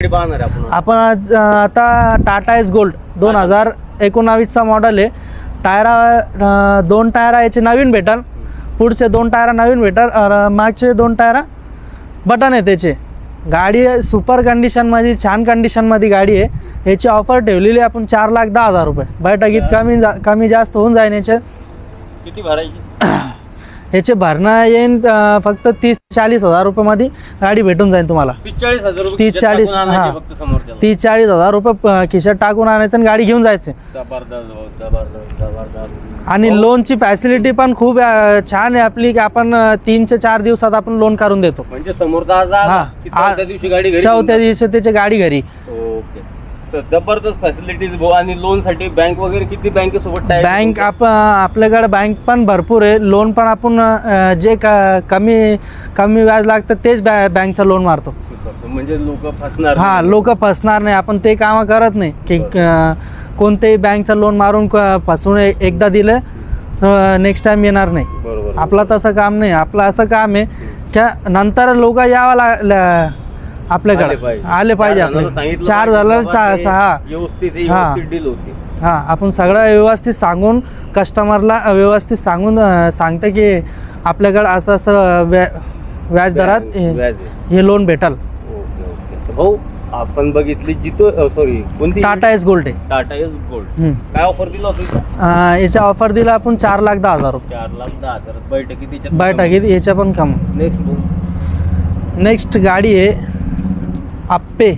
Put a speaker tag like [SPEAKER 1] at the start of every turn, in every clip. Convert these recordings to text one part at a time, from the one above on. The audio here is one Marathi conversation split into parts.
[SPEAKER 1] आपण आज आता टाटा एस गोल्ड 2019चा मॉडेल आहे। टायर दोन टायर याचे नवीन भेटल, पुढचे दोन टायर नवीन भेटल, मागचे दोन टायर बटन आहे त्याचे। गाडी सुपर कंडिशन मध्ये, छान कंडिशन मध्ये गाडी आहे। याची ऑफर ठेवलेली आपण 4,10,000 रुपये। बैठकीत कमी जास्त होऊन जाईल। याचे
[SPEAKER 2] किती भरायची?
[SPEAKER 1] याचे भरणं येईन फक्त 30-40,000 रुपये मध्ये गाडी भेटून जाईल तुम्हाला।
[SPEAKER 2] 30-40,000 रुपये
[SPEAKER 1] 30-40
[SPEAKER 2] हां फक्त समोरच्या
[SPEAKER 1] 30-40,000 रुपये खिशात टाकून आणायचं आणि गाडी घेऊन जायचं।
[SPEAKER 2] जबरदस्त।
[SPEAKER 1] आणि लोनची फॅसिलिटी पण खूप छान आहे आपली, की आपण 3 ते 4 दिवसात आपण लोन करून देतो।
[SPEAKER 2] म्हणजे समोरचा चौथ्या दिवशी गाडी घरी,
[SPEAKER 1] चौथ्या दिवशी त्याची गाडी घरी।
[SPEAKER 2] ओके, तर जबरदस्त फॅसिलिटीज भाऊ। आणि लोन साठी बँक वगैरे किती बँकेसोबत टाय?
[SPEAKER 1] बँक आपल्याकडे बँक पण भरपूर आहे। लोन पण आपण जे कमी व्याज लागतं तेच बँकचं लोन मारतो।
[SPEAKER 2] म्हणजे लोक फसणार?
[SPEAKER 1] हां, लोक फसणार नाही। आपण ते कामं करत नाही की कोणतेही बँकचं लोन मारून फसवून एकदा दिलं नेक्स्ट टाइम येणार नाही।
[SPEAKER 2] बरोबर,
[SPEAKER 1] आपलं तसं काम नाही। आपलं असं काम आहे की नंतर लोक यावं आपल्याकडे आले पाहिजे। आपले 4 झालं 6
[SPEAKER 2] व्यवस्थित डील होती।
[SPEAKER 1] हां, आपण सगळं व्यवस्थित सांगून कस्टमरला व्यवस्थित सांगून सांगते की आपल्याकडे असं असं व्याजदरात हे लोन भेटल।
[SPEAKER 2] ओके ओके भाऊ, आपण बघितली कोणती?
[SPEAKER 1] टाटा एस गोल्ड आहे।
[SPEAKER 2] टाटा एस गोल्ड काय ऑफर दिला होता?
[SPEAKER 1] याचा ऑफर दिला आपण 4,10,000 रुपये।
[SPEAKER 2] 4,10,000
[SPEAKER 1] बैठकीत याच्या पण कम। नेक्स्ट गाडी आहे अप्पे।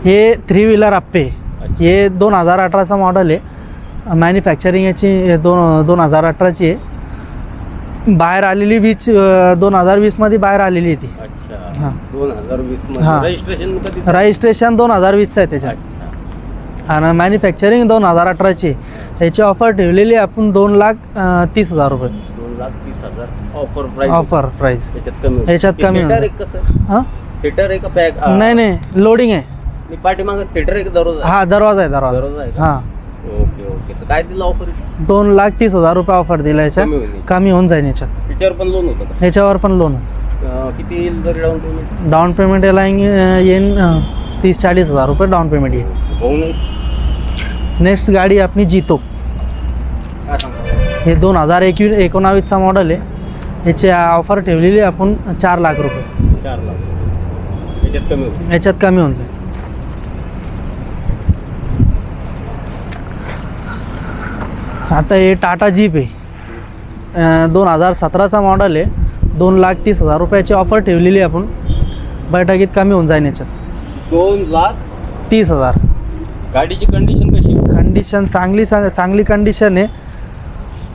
[SPEAKER 1] हे 3 व्हीलर अप्पे। हे 2018चा मॉडेल आहे। मॅन्युफॅक्चरिंग याची 2018ची आहे। बाहेर आलेली 2020 मध्ये बाहेर आलेली आहे ती।
[SPEAKER 2] अच्छा, हां 2020 मध्ये रजिस्ट्रेशन कधी?
[SPEAKER 1] रजिस्ट्रेशन 2020चं आहे त्याच्यात। आणि मॅन्युफॅक्चरिंग 2018ची। याची ऑफर ठेवलेली आपण 2,30,000 रुपये।
[SPEAKER 2] 2,30,000 ऑफर प्राइस।
[SPEAKER 1] याच्यात कमी
[SPEAKER 2] हां, सेटर आहे का पॅक?
[SPEAKER 1] नाही, लोडिंग आहे।
[SPEAKER 2] पाठीमागे सेटर आहे का दरवाजा?
[SPEAKER 1] हां, दरवाजा आहे। हां,
[SPEAKER 2] ओके ओके। तर काय दिलं ऑफर?
[SPEAKER 1] 2,30,000 रुपये ऑफर दिला। याच्यात कमी होऊन जाईल। याच्यात
[SPEAKER 2] याच्यावर पण लोन होतं का?
[SPEAKER 1] याच्यावर पण लोन
[SPEAKER 2] किती येईल डाऊन पेमेंट?
[SPEAKER 1] डाऊन पेमेंट याला येईन 30-40,000 रुपये डाऊन पेमेंट येईल। नेक्स्ट गाडी आपली जितो। हे 2019चा मॉडेल आहे। याची ऑफर ठेवलेली आपण 4 लाख रुपये।
[SPEAKER 2] 4 लाख
[SPEAKER 1] याच्यात कमी होऊन जाईल। आता हे टाटा जीप आहे। 2017चा मॉडेल आहे। 2,30,000 रुपयाची ऑफर ठेवलेली आपण। बैठकीत कमी होऊन जाईल याच्यात।
[SPEAKER 2] 2,30,000। गाडीची कंडिशन कशी?
[SPEAKER 1] कंडिशन चांगली कंडिशन आहे।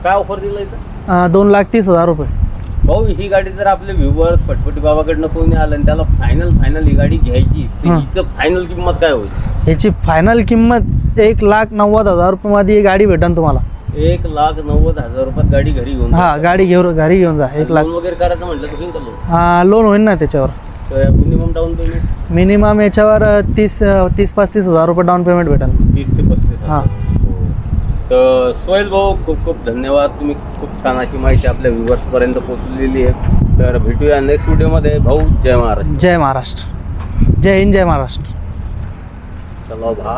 [SPEAKER 2] काय ऑफर दिला इथं?
[SPEAKER 1] 2,30,000 रुपये।
[SPEAKER 2] भाऊ, ही गाडी जर आपले व्ह्यूअर्स फटफटी बाबाकडनं कोणी आलं आणि त्याला फायनल ही गाडी घ्यायची, तर हिचं फायनल किंमत काय होईल?
[SPEAKER 1] याची फायनल किंमत 1,90,000 रुपये मध्ये ही गाडी भेटेल तुम्हाला।
[SPEAKER 2] 1,90,000 रुपयात गाडी घरी घेऊन?
[SPEAKER 1] हां, गाडी घरी घेऊन जा। 1 लाख
[SPEAKER 2] वगैरे करायचं म्हटलं तर होईल?
[SPEAKER 1] हां, लोन होईल ना त्याच्यावर।
[SPEAKER 2] Minimum down payment?
[SPEAKER 1] मिनिमम याच्यावर 30-35,000 रुपये डाऊन पेमेंट भेटेल।
[SPEAKER 2] 30 ते 35,000।
[SPEAKER 1] हां,
[SPEAKER 2] तर सोहेल भाऊ, खूप खूप धन्यवाद। तुम्ही खूप छान अशी माहिती आपल्या व्ह्यूअर्सपर्यंत पोहोचलेली आहे। तर भेटूया नेक्स्ट व्हिडिओमध्ये। भाऊ, जय महाराष्ट्र।
[SPEAKER 1] जय महाराष्ट्र। जय हिंद, जय महाराष्ट्र।
[SPEAKER 2] चलो भाई।